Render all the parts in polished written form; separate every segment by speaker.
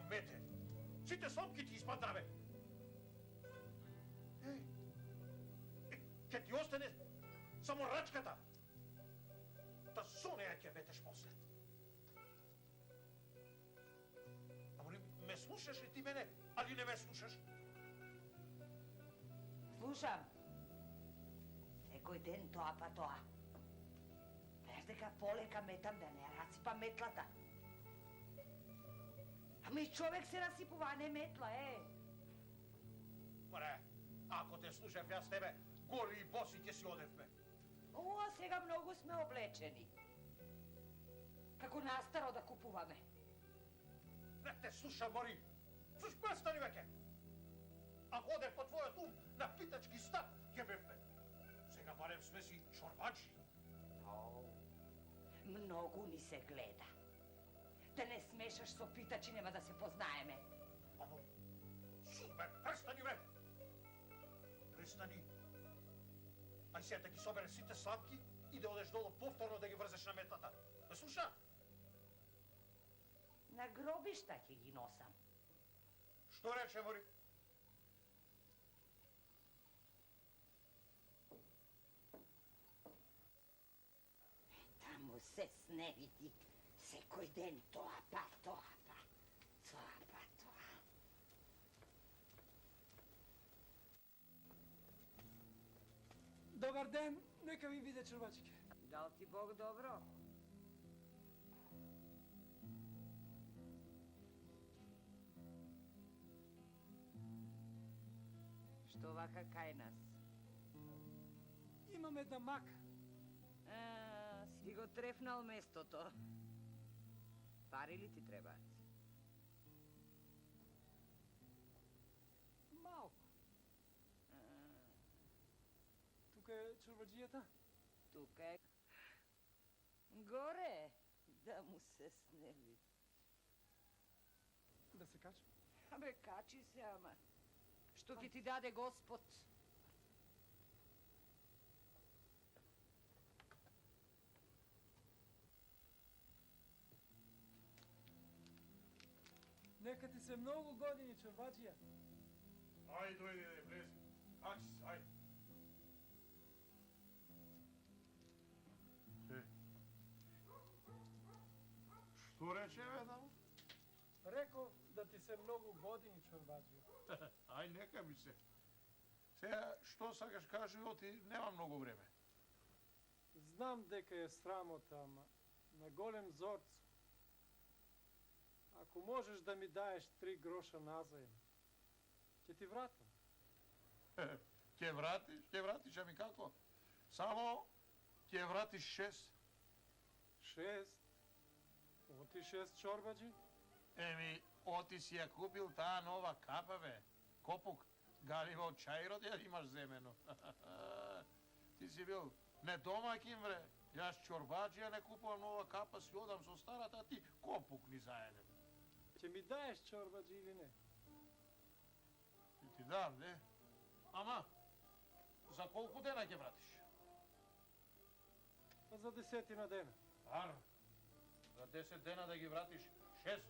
Speaker 1: мете. Сите сломки ти испаднаве. Ке ти остане само рачката. Та со неја ќе метеш после. Ама ме слушаш ли ти мене, али не ме слушаш?
Speaker 2: Слушам. Секој ден тоа па тоа. Знаеш дека полека метам да не расипам метлата. Ама и човек се расипува, а не метла,
Speaker 1: Маре, ако те слушав јас тебе, голи и боси ќе си одевме.
Speaker 2: Ова сега многу сме облечени. Како настаро да купуваме.
Speaker 1: Не те слушам, Мори. Слуш, престани веќе. Ако одев по твојот ум на питачки стап, ќе бевме. Сега барем сме си чорбачи.
Speaker 2: Многу ни се гледа. Да не смешаш со питачи, нема да се познаеме.
Speaker 1: Амо, супер, престани бе. Престани. Ај сега да ги собереш сите сламки и да одеш долу повторно да ги врзеш на метлата. Ме слуша?
Speaker 2: На гробишта ќе ги носам.
Speaker 1: Што рече, Мори?
Speaker 2: Таму се сневиди. Секој ден тоа па тоа па. Тоа па тоа.
Speaker 3: Добар ден, нека ви биде чорбачки.
Speaker 2: Дал ти Бог добро? Што вака кај нас?
Speaker 3: Имам една мака.
Speaker 2: Си го трефнал местото. Пари ли ти требаат?
Speaker 3: Малку. Тука е чорбаджијата.
Speaker 2: Тука е. Горе, да му се сневи.
Speaker 3: Да се кача.
Speaker 2: Абе, качи се, ама. Што ќе ти даде Господ?
Speaker 3: Нека ти се многу години, чорбаджија.
Speaker 1: Ај, дојде, влези. Качи се, ај. Што рече, бе, таму?
Speaker 3: Реков да ти се многу години, чорбаджија.
Speaker 1: Ај, нека ми се. Сега, што сакаш кажи, оти нема многу време.
Speaker 3: Знам дека е срамота, ама на голем зорц. Ако можеш да ми даеш 3 гроша назаем, ќе ти вратам.
Speaker 1: Ќе вратиш, ами како? Само ќе вратиш 6.
Speaker 3: 6? Оти 6 чорбаджи?
Speaker 1: Еми, оти си ја купил таа нова капа, бе. Копук, галива од чајрот ја имаш земено. Ти си бил недомакин, бре. Јас чорбаджија не купувам нова капа, си одам со старата, а ти копук ни заедем.
Speaker 3: Ќе ми даеш чорбаджи или не?
Speaker 1: Ти дам, не? Ама, за колку дена ќе вратиш?
Speaker 3: Па за 10 дена.
Speaker 1: Ар, за 10 дена да ги вратиш 6.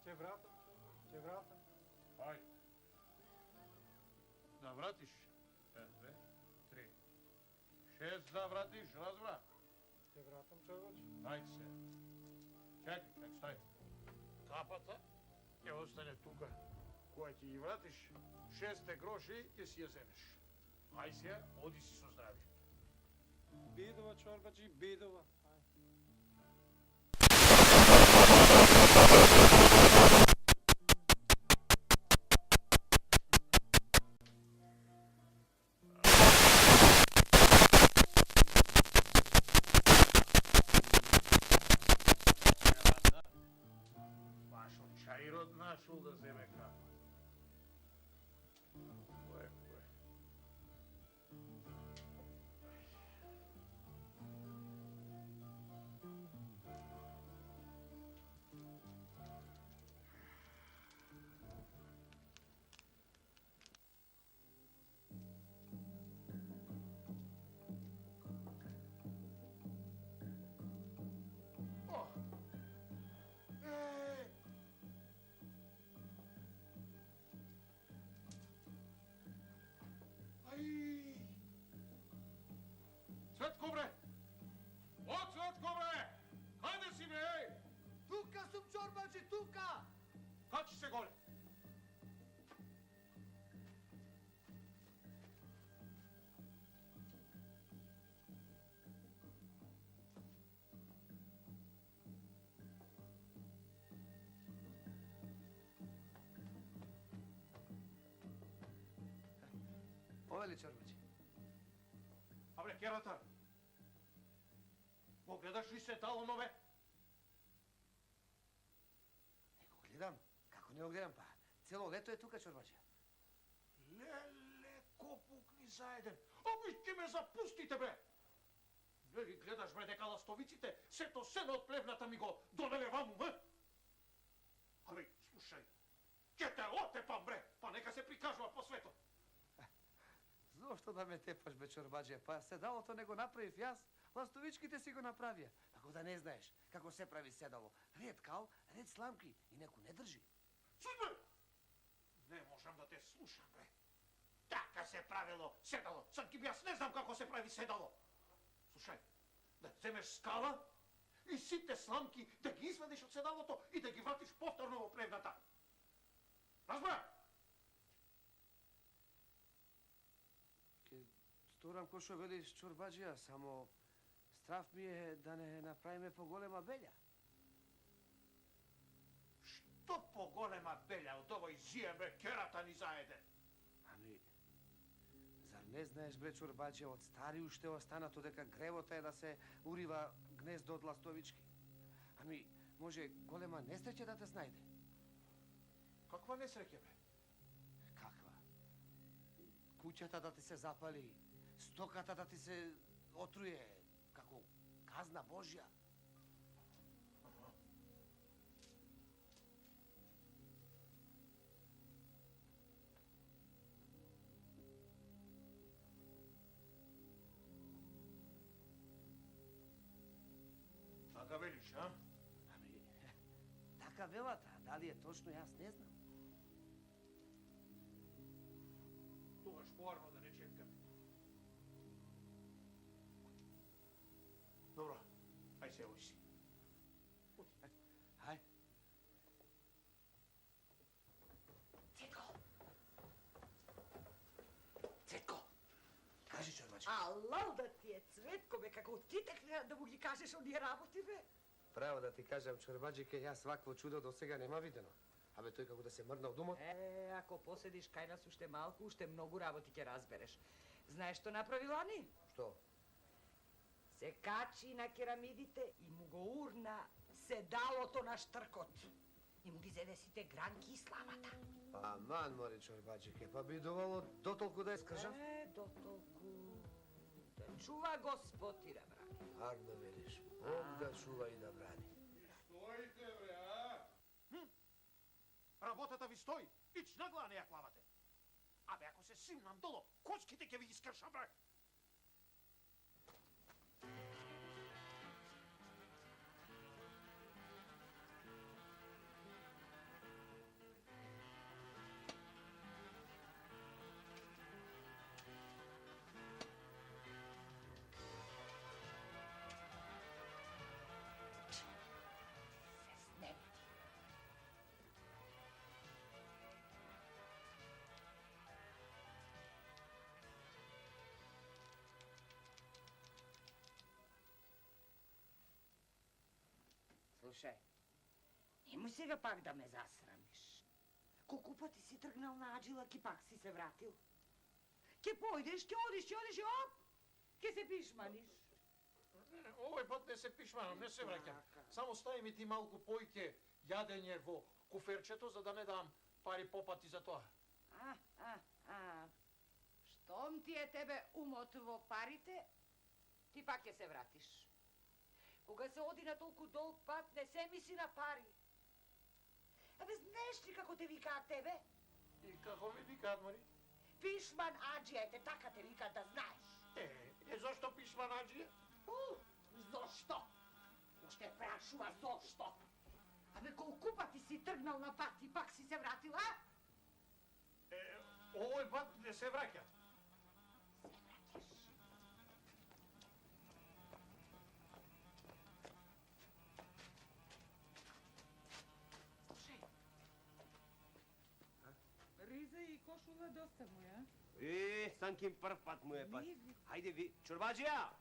Speaker 3: Ќе вратам, ќе вратам.
Speaker 1: Ај. Да вратиш 1, 2, 3. 6 да вратиш, разбра?
Speaker 3: Ќе вратам, чорбаджи.
Speaker 1: Ајде се. Чекай, стај. Капата ќе остане тука. Која ќе ги вратиш, 6 гроши ќе си ја земеш. Ај се, оди си со здравје.
Speaker 3: Бидува, чорбаджи, бидува.
Speaker 1: Баш од чајрот нашол да земе капа. Кој?
Speaker 4: li čorbađe?
Speaker 1: A bre, kerata, pogledaš li se dalo nove?
Speaker 4: Nego gledam, kako ne ogledam, pa celo leto je tuka čorbađa.
Speaker 1: Lele, kopuk ni zajeden. A vi će me zapustite, bre! Leli, gledaš, bre, deka lastovicite, se to seno od plevnata mi go donele vamu, bre? Ali, slušaj, će te otepam, bre, pa neka se prikažu po svetu.
Speaker 4: Zašto da me tepaš, be čorbađe? Pa se dalo to nego napravih jas, lastovički te si go napravio. Tako da ne znaješ kako se pravi sedalo. Red kal, red slamki i neku ne drži.
Speaker 1: Slušaj! Ne možem da te slušam, bre. Taka se pravilo sedalo. Sad ki bi jas ne znam kako se pravi sedalo. Slušaj, da zemeš skala i site slamki, da gi izvadiš od sedaloto i da gi vratiš povtorno u plevnata. Razbora!
Speaker 4: Storam ko što veliš čorbađija, samo strah mi je da ne napravime po golema belja.
Speaker 1: Što po golema belja od ovoj zije, bre, kerata ni zajede?
Speaker 4: Ами, zar ne znaješ, bre, čorbađija, od stariju šte ostana to deka grevota je da se uriva gnezdo od lastovički. Ами, može golema nesreće da te snajde.
Speaker 1: Kakva nesreće, bre?
Speaker 4: Kakva? Kućata da ti se zapali, stokata da ti se otruje, kako kazna Božja.
Speaker 1: Така велиш, а?
Speaker 4: Ами, така велата, да ли е точно, аз не знам.
Speaker 1: Тогаш поарно да не чекам. Добро, ај се ојси.
Speaker 4: Ај.
Speaker 2: Цетко!
Speaker 4: Цетко, кажи чорбаче.
Speaker 2: Ало да ти е, Цветко, бе, како ти така да му ги кажеш оние работи, бе?
Speaker 4: Право да ти кажам, чорбаđike, јас вакво чудо до сега нема видено. Абе, тој како да се мрнал думот.
Speaker 2: Ако поседиш кај нас уште малку, уште многу работи ќе разбереш. Знаеш што направи Лани?
Speaker 4: Што?
Speaker 2: Се качи на керамидите и му го урна седалото на штркот. И му ги зеде сите гранки и славата.
Speaker 4: Аман, мори чорбаđike, па би довало дотолку да е скржав?
Speaker 2: Дотолку. Да чува Господ и да брани.
Speaker 4: Арно велиш, Бог да чува и да брани.
Speaker 1: Стоите, бре, а? Работата ви стои. Ич нагла не ја клавате. Абе, ако се симнам долу, коцките ќе ви ги скршам, бре.
Speaker 2: Слушај, немој сега пак да ме засрамиш. Колку пати си тргнал на аджилак и пак си се вратил? Ке појдеш, ке одиш и оп, ке се пишманиш.
Speaker 1: Овој пат не се пишманам, не се враќам. Само стави ми ти малку појке јадење во куферчето, за да не дам пари попати за тоа.
Speaker 2: Штом ти е тебе умот во парите, ти пак ќе се вратиш. Кога се оди на толку долг пат, не се мисли на пари. Абе, знаеш ли како те викаат тебе?
Speaker 1: И како ми викаат, Мари?
Speaker 2: Пишман аджија, те така те викаат, да знаеш.
Speaker 1: Зошто пишман аджија?
Speaker 2: Зошто? Уште прашува зошто. Абе, колку пати си тргнал на пат и пак си се вратил, а?
Speaker 1: Овој пат не се враќам.
Speaker 5: Риза и кошула доста му е, а?
Speaker 6: Станкин прв пат му е пат.
Speaker 5: Ние ви-
Speaker 6: Хајде ви, чорбаđija!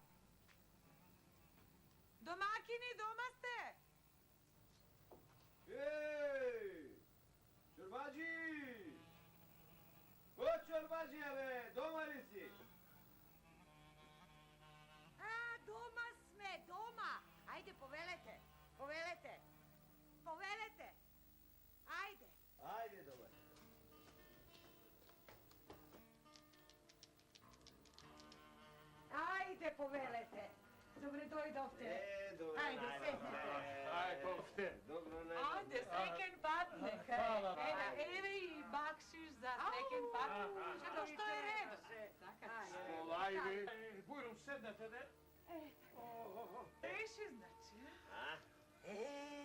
Speaker 5: Домакини, дома сте?
Speaker 6: Еј! Чорбаđi! О, чорбаđija, бе, дома ли си?
Speaker 2: повелете. Добре дојдовте.
Speaker 6: Dobro
Speaker 2: Ajde,
Speaker 6: najbolje.
Speaker 1: Aj, povte.
Speaker 6: Dobro
Speaker 5: Ajde,
Speaker 6: najbolje.
Speaker 5: srećen pad neka.
Speaker 1: Hvala.
Speaker 5: Evo i bakšiš za srećen pad. Što što je red?
Speaker 1: Polajde. Bujrum, sednete, ne?
Speaker 5: Reši znači.
Speaker 6: A?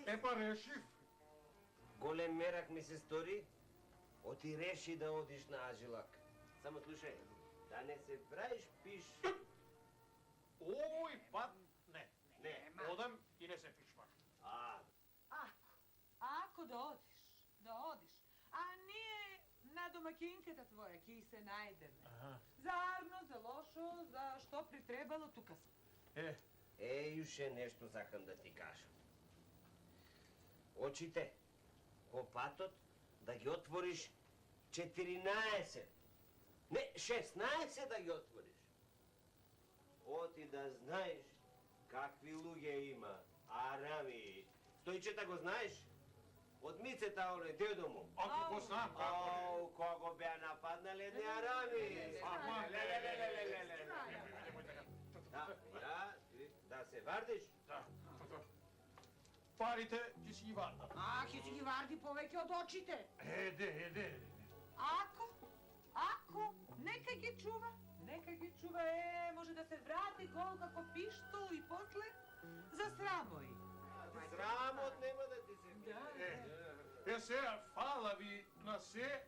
Speaker 1: E pa rešив.
Speaker 6: Голем мерак ми се стори, оти реши да одиш на Ажилак. Само слушај, да не се правиш пиш.
Speaker 1: Oj, pa ne.
Speaker 6: Не.
Speaker 1: Odam i ne se pišmaš.
Speaker 6: А,
Speaker 5: Ako da odiš. A nije na domaćinkата tvoja, ki se najde.
Speaker 1: Aha.
Speaker 5: Za arno, za lošo, za što pritrебало, тука сам.
Speaker 6: уште нешто сакам да ти кажам. Очите, по патот, да ги отвориш 14. Не, 16 да ги отвориш. Оти да знаеш какви луѓе има, арами. Стојчета го знаеш? Од мицета, оне, дедо му.
Speaker 1: Ako го znam kako ne.
Speaker 6: Ау, кого беа нападнале едни арами.
Speaker 1: Ама,
Speaker 6: Да се вардиш?
Speaker 1: Da. Parite, ti si ги varda.
Speaker 2: Ќе си ги варди повеќе од очите.
Speaker 1: Ede.
Speaker 5: Ако, нека ги чува. Може да се врати гол како пиштол и после за срамој.
Speaker 6: Срамот нема да ти се
Speaker 1: E сега, fala vi na se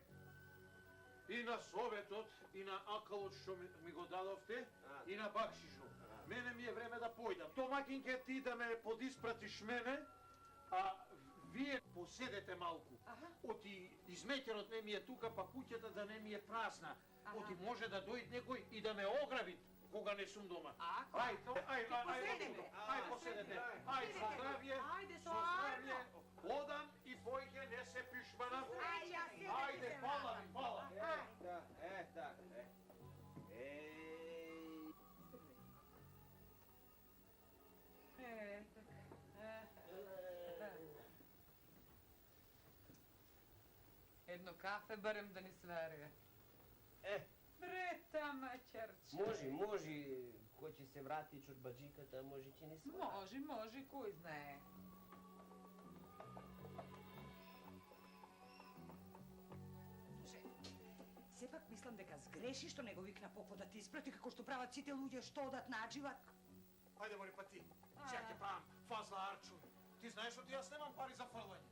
Speaker 1: i na sovetot i na akалот што ми го дадовте и на бакшишот. Мене ми е време да појдам. Томакинке, ти да ме подиспратиш мене, а вие поседете малку. Оти измеќерот не ми е тука, па куќата да не ми е празна. Оти може да дојде некој и да ме ограби кога не сум дома. Ај, поседете. Ај, со здравје.
Speaker 5: Ајде, со
Speaker 1: Со
Speaker 5: Арно.
Speaker 1: здравје. Одам и појќе не се пишманам. Ајде, фала ви, фала.
Speaker 5: Едно кафе барем да ни свари.
Speaker 6: Е.
Speaker 5: Брета мачерче.
Speaker 6: Може, кој ќе се врати чорбаджиката, може ќе не се врати.
Speaker 5: Може, кој знае.
Speaker 2: Сепак мислам дека сгреши што не го викна попо да ти испрати како што прават сите луѓе што одат на Аџилак.
Speaker 1: Ајде, мори, па ти. Сега ќе правам фазла арчун. Ти знаеш што јас немам пари за фрлање.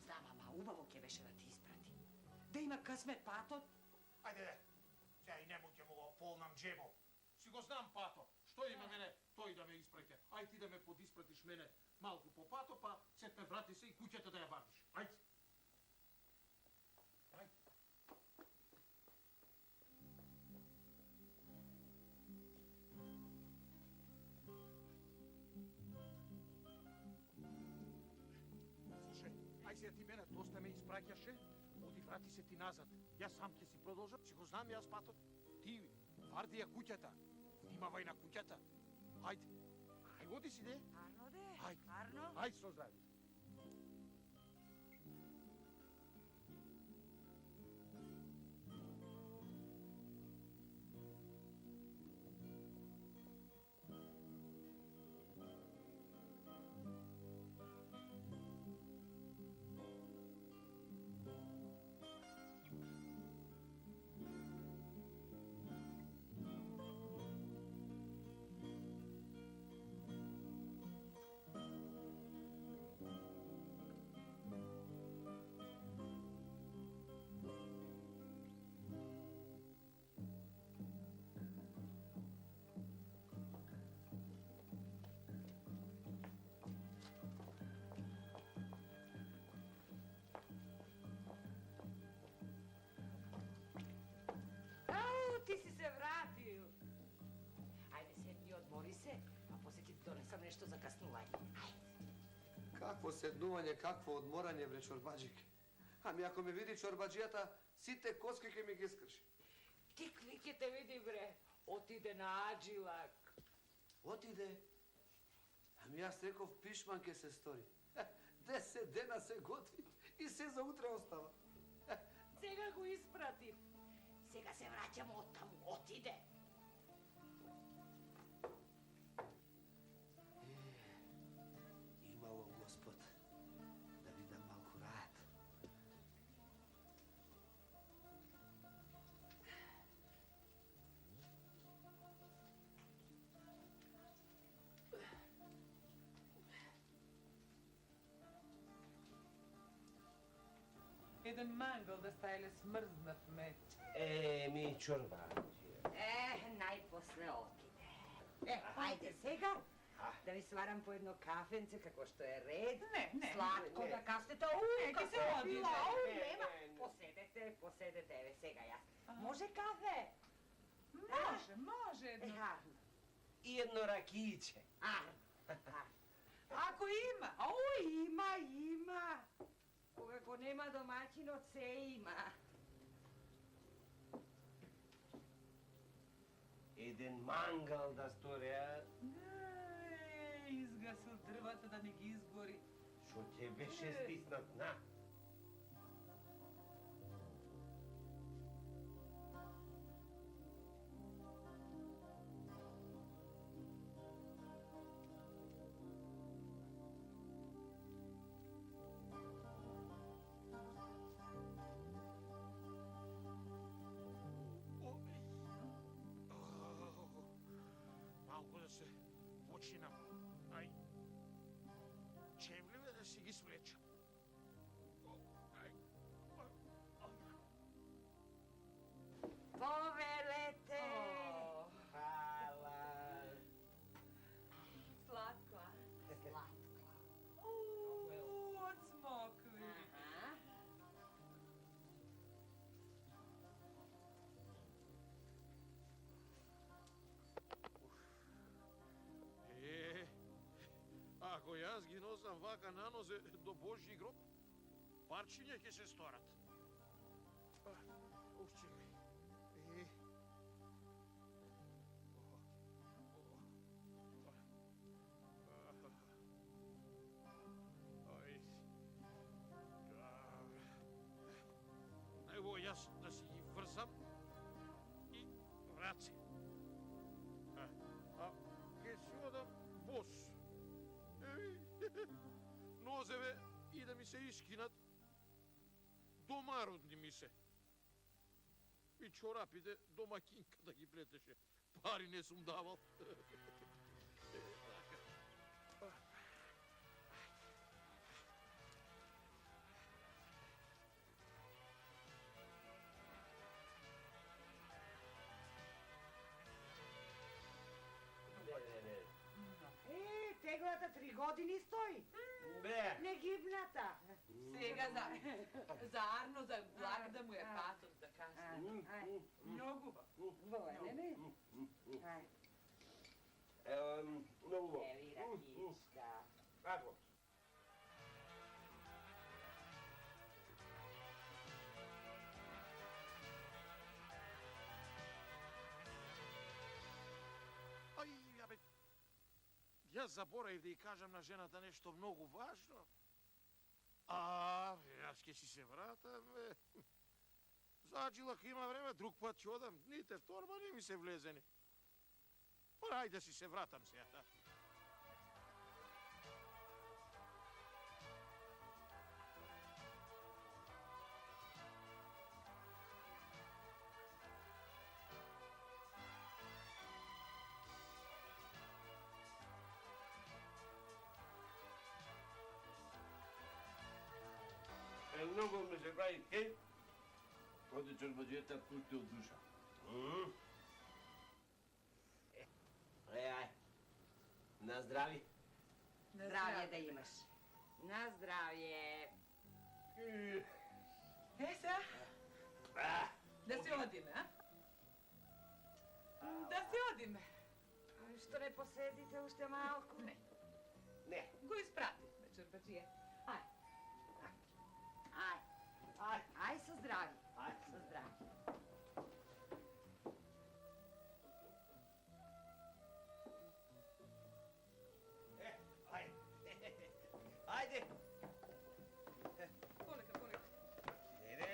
Speaker 2: Знам, ама убаво ќе беше да ти испрати. Да има късмет патот.
Speaker 1: Ајде, сега и нему ќе му го полнам джебо. Си го знам пато. Што има мене, тој да ме испраќа. Ај ти да ме подиспратиш мене малку по пато, па сетне врати се и куќата да ја вардиш. Ајде. Ај сега ти мене доста ме испраќаше, оди врати се ти назад. Јас сам ќе си продолжам, си го знам јас патот. Ти варди ја куќата, внимавај на куќата. Ајде, оди си де.
Speaker 2: Арно де,
Speaker 1: Ајде.
Speaker 2: Арно.
Speaker 1: Ајде со здравје.
Speaker 2: Ти си се вратил. Ајде седни, одмори се, а после ти донесам нешто за каснување. Ајде.
Speaker 4: Какво седнување, какво одморање, бре чорбаджик. Ами ако ме види чорбаджијата, сите коски ќе ми ги скрши.
Speaker 2: Тикви ќе те види, бре. Отиде на Аџилак.
Speaker 4: Отиде. Ами јас реков пишман ке се стори. 10 дена се готви и се за утре остава.
Speaker 2: Сега го испратив. Сега da se vraćamo od tamo, otide.
Speaker 6: Imalo gospod, da bi da malko rad.
Speaker 5: Jedan mangel da stajele smrznat meč.
Speaker 6: Mi čorbađe.
Speaker 2: Najposle otide. Ajde sega, da vi svaram po jedno kafence, kako što je red.
Speaker 5: Ne.
Speaker 2: Slatko
Speaker 6: ne.
Speaker 2: da kastete,
Speaker 5: Neka
Speaker 2: kako
Speaker 5: se
Speaker 2: je
Speaker 5: odi,
Speaker 2: bila,
Speaker 5: ne,
Speaker 2: nema.
Speaker 6: ne.
Speaker 2: Posedete, evo sega ja. Može kafe?
Speaker 5: Može jedno.
Speaker 2: Harno.
Speaker 6: I jedno rakiće.
Speaker 5: Ako ima.
Speaker 2: Ima. Kako nema domaćin, od se ima.
Speaker 6: Jedan mangal da sторя.
Speaker 5: Изгасил drvata da ne gi izgori.
Speaker 6: Що те беше стиснат на.
Speaker 1: Малко да се починам. Ай. Чевливе да си ги свлечам. Ай.
Speaker 2: Povelete.
Speaker 6: Хала.
Speaker 5: Slatko, a?
Speaker 2: Slatko.
Speaker 5: Od smokvi.
Speaker 2: Aha.
Speaker 1: Ако јас ги носам вака на нозе до Божји гроб, парчиња ќе се сторат. Ух, чекај. Evo јас да си ги врзам и враци. Ке си одам бос. Нозеве и да ми се искинат, домародни ми се. И чорапите домакинка да ги плетеше. Пари не сум давал.
Speaker 2: Теглата 3 години стои.
Speaker 6: Бе.
Speaker 2: Негибната.
Speaker 5: Сега za Arno, za blag da mu je patos da kaže. Mnogo.
Speaker 2: Volenene.
Speaker 6: Много.
Speaker 2: Еви ракичка.
Speaker 6: Како?
Speaker 1: Ај, бе, јас заборавив да ја кажам на жената нешто многу важно. Јас ќе си се вратам, бе. Заđila ako ima vreme, drug put ću odam. Nite torba, ni mi se vlezeni. Ajde da si se vratam se ja. Da.
Speaker 6: Много ми се прави хей. Оди чорбаджета пусти от душа. Ај. На здрави.
Speaker 2: Здравје да имаш. На здравје.
Speaker 5: Сега, da se odime, a? Da se odime.
Speaker 2: Што не поседите уште малку?
Speaker 5: Не.
Speaker 6: Не.
Speaker 5: Го испратив ме, чорбаджија.
Speaker 2: Ај со здрави.
Speaker 6: Ај.
Speaker 2: Со здрави.
Speaker 6: Ајде.
Speaker 5: Полека, полека.
Speaker 6: Еде.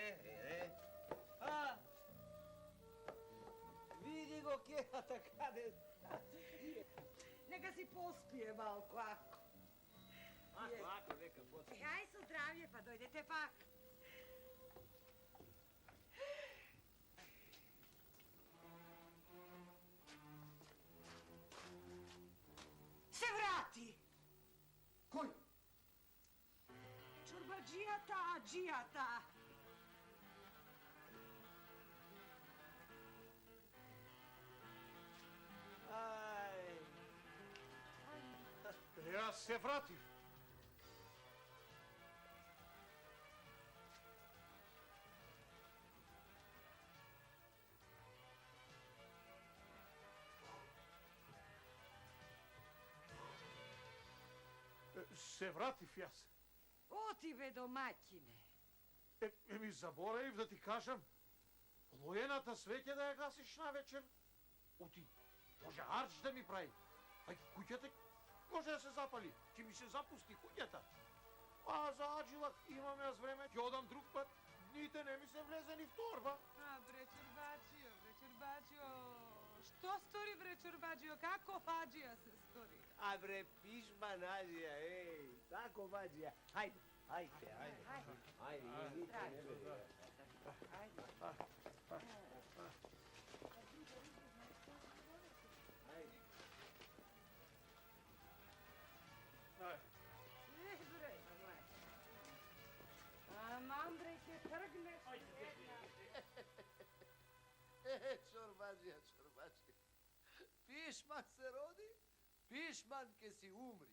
Speaker 4: a така не...
Speaker 2: Neka si pospije malko, ako.
Speaker 4: Lako, neka pospije.
Speaker 2: Aj sa zdravlje, pa dojdete pak. Se vrati!
Speaker 4: Koji?
Speaker 2: Čurbadžijata, džijata.
Speaker 4: Aj.
Speaker 1: Ja se vratih. Se vratih jaz.
Speaker 2: Oti be domaćine.
Speaker 1: Ми заборавив да ти кажам, лоената свеќа да ја гасиш на вечер. Оти, може арч да ми прави. Ај, куќата може да се запали, ќе ми се запусти куќата. А за аджилак имам јас време, ќе одам друг пат. Дните не ми се влезе ни в торба.
Speaker 5: A bre Čurbađio, što stori bre Čurbađio, kako Hadžija se stori?
Speaker 6: A bre, pišma nađija, ej, tako vađija. Hajde, hajde, hajde. Hajde, idite, ne beri.
Speaker 2: Bre, a mandrejke trgneš.
Speaker 4: Čorbađija. Pišman se rodi, pišman ke si umri.